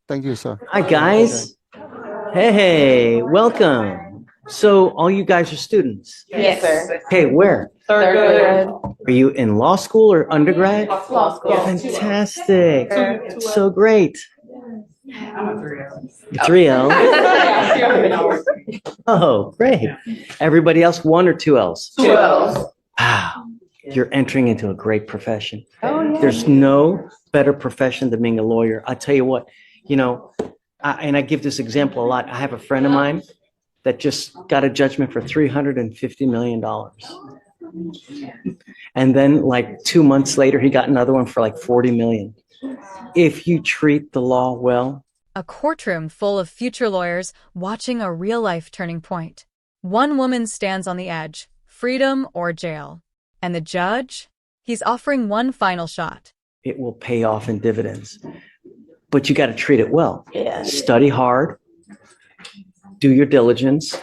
Thank you, sir. Hi, guys. Hey, welcome. So all you guys are students? Yes, sir. Okay, where? Third grade. Are you in law school or undergrad? Law school. Fantastic. So great. I'm a 3L. 3L. Oh, great. Everybody else, 1 or 2Ls? 2Ls. Wow. You're entering into a great profession. Oh, yeah. There's no better profession than being a lawyer. I tell you what, and I give this example a lot. I have a friend of mine that just got a judgment for $350 million. And then like 2 months later, he got another one for like 40 million. If you treat the law well. A courtroom full of future lawyers watching a real-life turning point. One woman stands on the edge, freedom or jail. And the judge? He's offering one final shot. It will pay off in dividends. But you got to treat it well. Yeah. Study hard, do your diligence,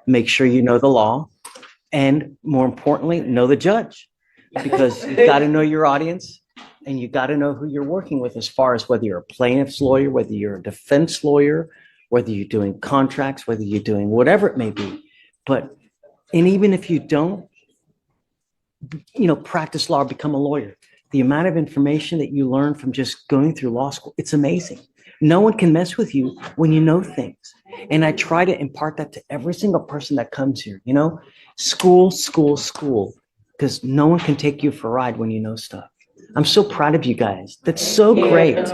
make sure you know the law, and more importantly, know the judge. Because you got to know your audience and you got to know who you're working with as far as whether you're a plaintiff's lawyer, whether you're a defense lawyer, whether you're doing contracts, whether you're doing whatever it may be. And even if you don't, practice law, become a lawyer. The amount of information that you learn from just going through law school, it's amazing. No one can mess with you when you know things. And I try to impart that to every single person that comes here, school, because no one can take you for a ride when you know stuff. I'm so proud of you guys. That's so great.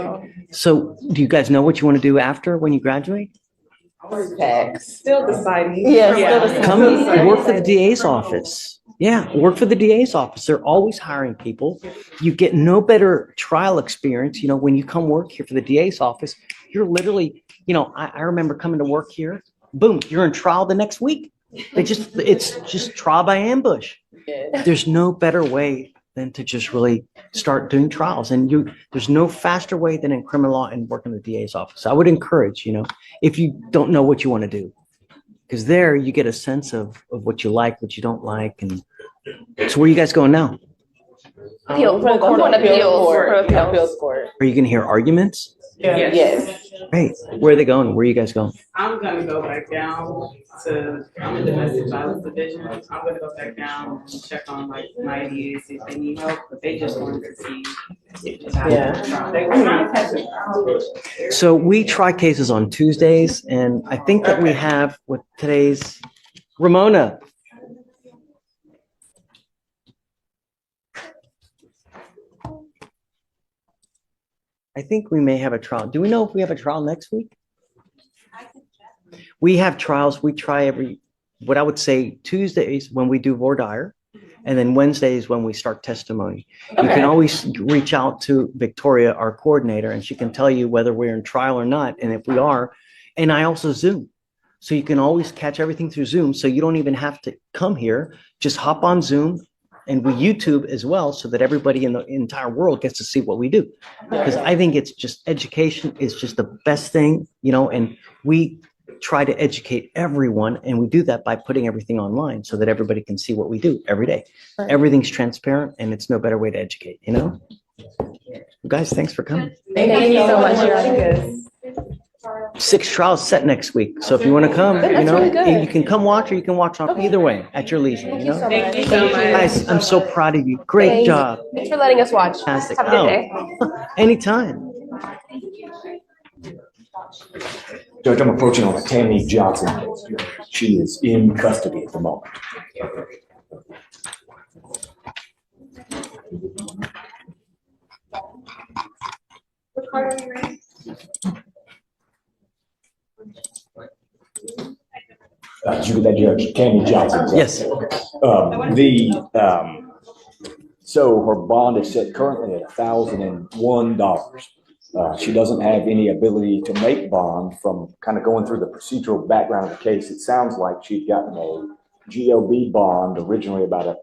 So do you guys know what you want to do after when you graduate? Still deciding. Come work for the DA's office. Yeah, work for the DA's office. They're always hiring people. You get no better trial experience. When you come work here for the DA's office, you're literally, I remember coming to work here. Boom, you're in trial the next week. It's just trial by ambush. There's no better way than to just really start doing trials. And there's no faster way than in criminal law and working in the DA's office. I would encourage, if you don't know what you want to do, because there you get a sense of what you like, what you don't like. And so where are you guys going now? Appeals. We're going to appeals court. Are you going to hear arguments? Yes. Great. Where are they going? Where are you guys going? I'm going to go back down I'm in domestic violence division. I'm going to go back down and check on my ideas if they need help, but they just wanted to see if it's They were trying to catch it. So we try cases on Tuesdays, and I think that we have with today's Ramona. I think we may have a trial. Do we know if we have a trial next week? We have trials. We try what I would say Tuesdays when we do voir dire, and then Wednesdays when we start testimony. Okay. You can always reach out to Victoria, our coordinator, and she can tell you whether we're in trial or not. And if we are, and I also Zoom. So you can always catch everything through Zoom. So you don't even have to come here. Just hop on Zoom. And we YouTube as well so that everybody in the entire world gets to see what we do. Because I think it's just education is just the best thing, and we try to educate everyone. And we do that by putting everything online so that everybody can see what we do every day. Right. Everything's transparent and it's no better way to educate, Guys, thanks for coming. Thank you so much. 6 trials set next week. So if you want to come, really you can come watch or you can watch on either way at your leisure. Thank you so much. Guys, I'm so proud of you. Great job. Thanks for letting us watch. Fantastic. Have a good day. Anytime. Judge, I'm approaching on Tammy Johnson. She is in custody at the moment. What card are you ready? You that Judge Tammy Johnson. Right? Yes. So her bond is set currently at $1,001. She doesn't have any ability to make bond from kind of going through the procedural background of the case. It sounds like she'd gotten a GLB bond originally about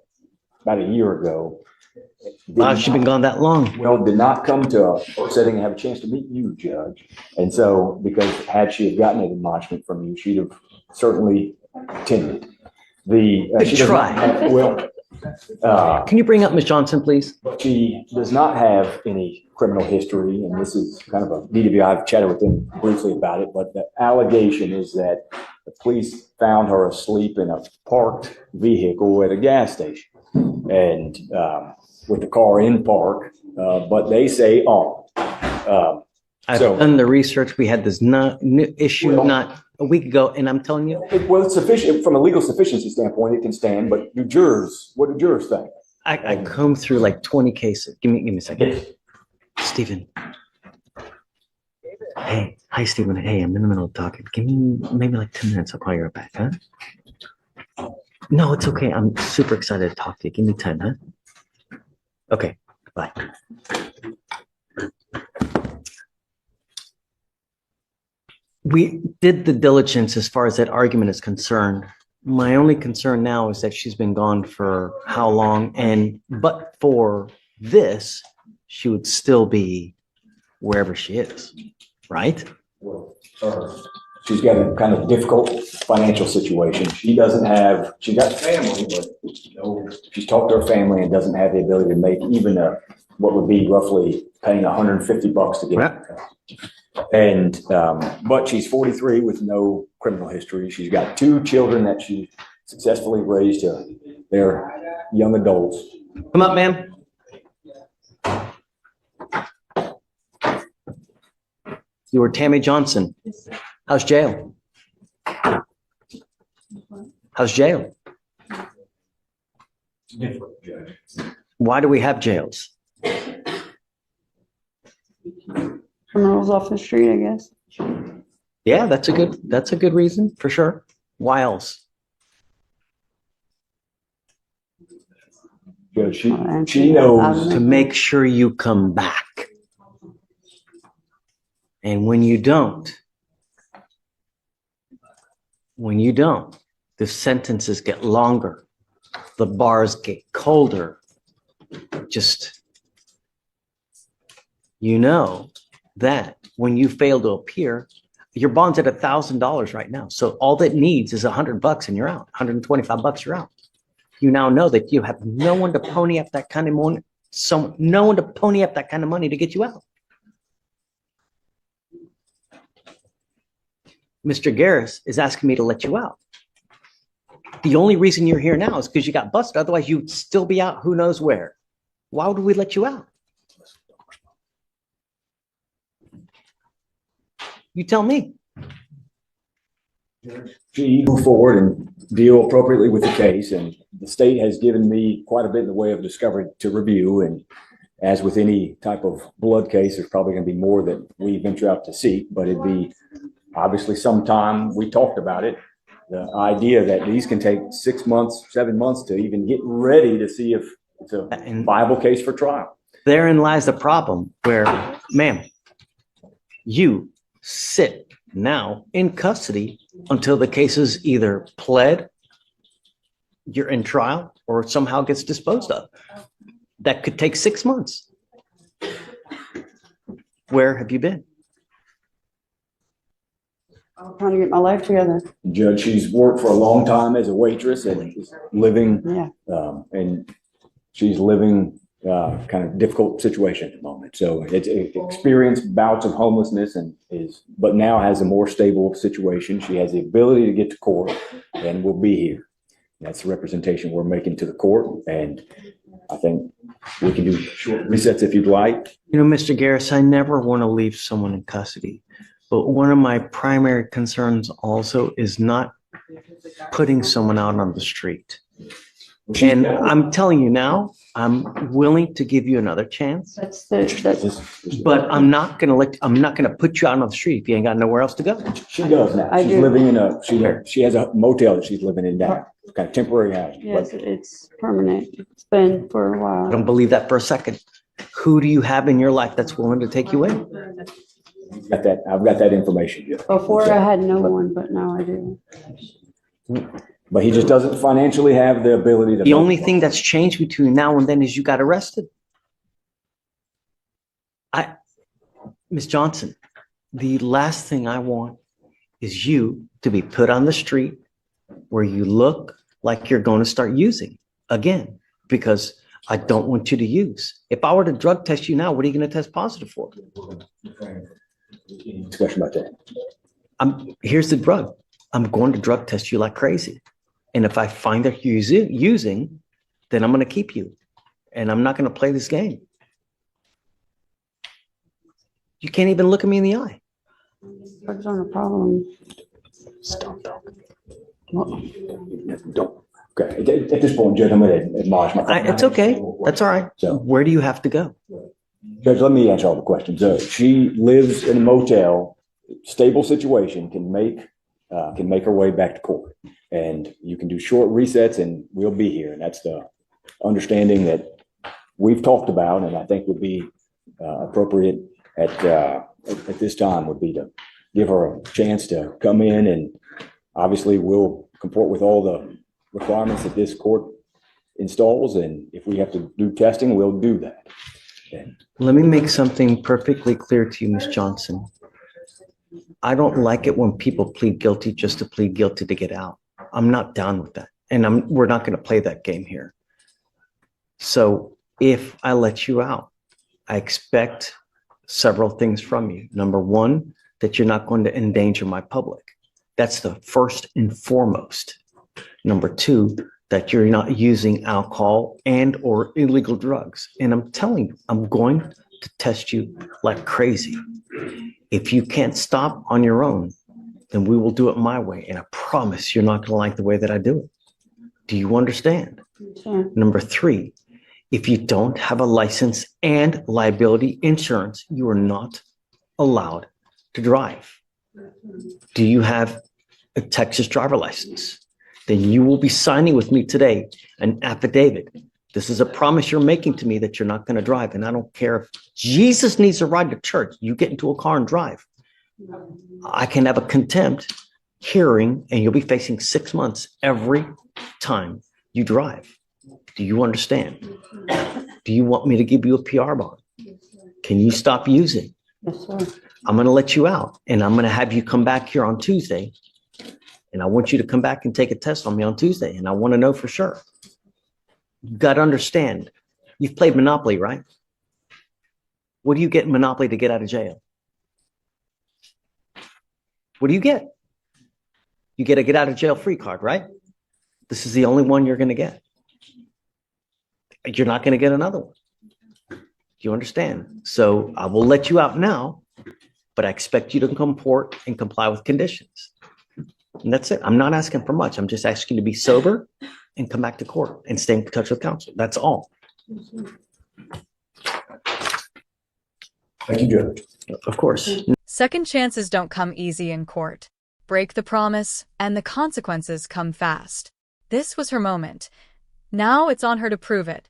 a year ago. Wow, she's been gone that long. Well, did not come to a setting and have a chance to meet you, Judge. And so, because had she have gotten an admonishment from you, she'd have certainly attended. Good try. Can you bring up Ms. Johnson, please? She does not have any criminal history, and this is kind of a DW. I've chatted with them briefly about it, but the allegation is that the police found her asleep in a parked vehicle at a gas station, and with the car in park, but they say armed. I've So- done the research. We had this issue not a week ago, and I'm telling you, Well, it's sufficient from a legal sufficiency standpoint. It can stand, but what do jurors think? I combed through like 20 cases. Give me a second. Stephen. Hey, hi, Stephen. Hey, I'm in the middle of talking. Give me maybe like 10 minutes. I'll call you right back, huh? No, it's okay. I'm super excited to talk to you. Give me 10, huh? Okay, bye. We did the diligence as far as that argument is concerned. My only concern now is that she's been gone for how long, but for this, she would still be wherever she is, right? Well, she's got a kind of difficult financial situation. She got family, but she's talked to her family and doesn't have the ability to make even what would be roughly paying $150 to get her. And, but she's 43 with no criminal history. She's got 2 children that she successfully raised to their young adults. Come up, ma'am. You were Tammy Johnson. How's jail? How's jail? It's different, Judge. Why do we have jails? Criminals off the street, I guess. Yeah, that's a good reason for sure. Why else? Judge, she knows. To make sure you come back. And when you don't, the sentences get longer, the bars get colder. Just, that when you fail to appear, your bond's at $1,000 right now. So all that needs is $100 and you're out. $125, you're out. You now know that you have no one to pony up that kind of money. No one to pony up that kind of money to get you out. Mr. Garris is asking me to let you out. The only reason you're here now is because you got busted. Otherwise, you'd still be out who knows where. Why would we let you out? You tell me. She moved forward and deal appropriately with the case, and the state has given me quite a bit in the way of discovery to review. And as with any type of blood case, there's probably going to be more that we venture out to seek, but it'd be obviously sometime. We talked about it. The idea that these can take 6 months, 7 months to even get ready to see if it's a viable case for trial. Therein lies the problem where, ma'am, you sit now in custody until the case is either pled, you're in trial, or somehow gets disposed of. That could take 6 months. Where have you been? I'm trying to get my life together. Judge, she's worked for a long time as a waitress and is living, and she's living kind of difficult situation at the moment. So it's experienced bouts of homelessness but now has a more stable situation. She has the ability to get to court and will be here. That's the representation we're making to the court. And I think we can do short resets if you'd like. Mr. Garris, I never want to leave someone in custody. But one of my primary concerns also is not putting someone out on the street. And I'm telling you now, I'm willing to give you another chance. But I'm not gonna put you out on the street if you ain't got nowhere else to go. She does now. She's living in she has a motel that she's living in down, kind of temporary housing. Yes, it's permanent. It's been for a while. I don't believe that for a second. Who do you have in your life that's willing to take you in? I've got that information. Before I had no one, but now I do. But he just doesn't financially have the ability to. The only thing that's changed between now and then is you got arrested. Ms. Johnson, the last thing I want is you to be put on the street where you look like you're going to start using again. because I don't want you to use. If I were to drug test you now, what are you going to test positive for? Discussion about that. Here's the drug. I'm going to drug test you like crazy. And if I find that you're using, then I'm going to keep you. And I'm not going to play this game. You can't even look at me in the eye. Drugs aren't a problem. Stop talking. Don't. Okay. At this point, Judge, I'm going to admonish my friend. It's okay. That's all right. So, where do you have to go? Judge, let me answer all the questions. She lives in a motel, stable situation, can make her way back to court. And you can do short resets and we'll be here. And that's the understanding that we've talked about and I think would be appropriate at this time would be to give her a chance to come in, and obviously we'll comport with all the requirements that this court installs. And if we have to do testing, we'll do that. And let me make something perfectly clear to you, Ms. Johnson. I don't like it when people plead guilty just to plead guilty to get out. I'm not down with that. And we're not going to play that game here. So if I let you out, I expect several things from you. Number one, that you're not going to endanger my public. That's the first and foremost. Number two, that you're not using alcohol and or illegal drugs. And I'm telling you, I'm going to test you like crazy. If you can't stop on your own, then we will do it my way. And I promise you're not going to like the way that I do it. Do you understand? Sure. Number three, if you don't have a license and liability insurance, you are not allowed to drive. Do you have a Texas driver license? Then you will be signing with me today an affidavit. This is a promise you're making to me that you're not going to drive. And I don't care if Jesus needs to ride to church. You get into a car and drive. I can have a contempt hearing and you'll be facing 6 months every time you drive. Do you understand? Do you want me to give you a PR bond? Can you stop using? Yes, sir. I'm going to let you out and I'm going to have you come back here on Tuesday. And I want you to come back and take a test on me on Tuesday. And I want to know for sure. You got to understand, you've played Monopoly, right? What do you get in Monopoly to get out of jail? What do you get? You get a get out of jail free card, right? This is the only one you're going to get. You're not going to get another one. Do you understand? So I will let you out now, but I expect you to comport and comply with conditions. And that's it. I'm not asking for much. I'm just asking you to be sober and come back to court and stay in touch with counsel. That's all. thank you, Judge. Of course. Second chances don't come easy in court. Break the promise, and the consequences come fast. This was her moment. Now it's on her to prove it.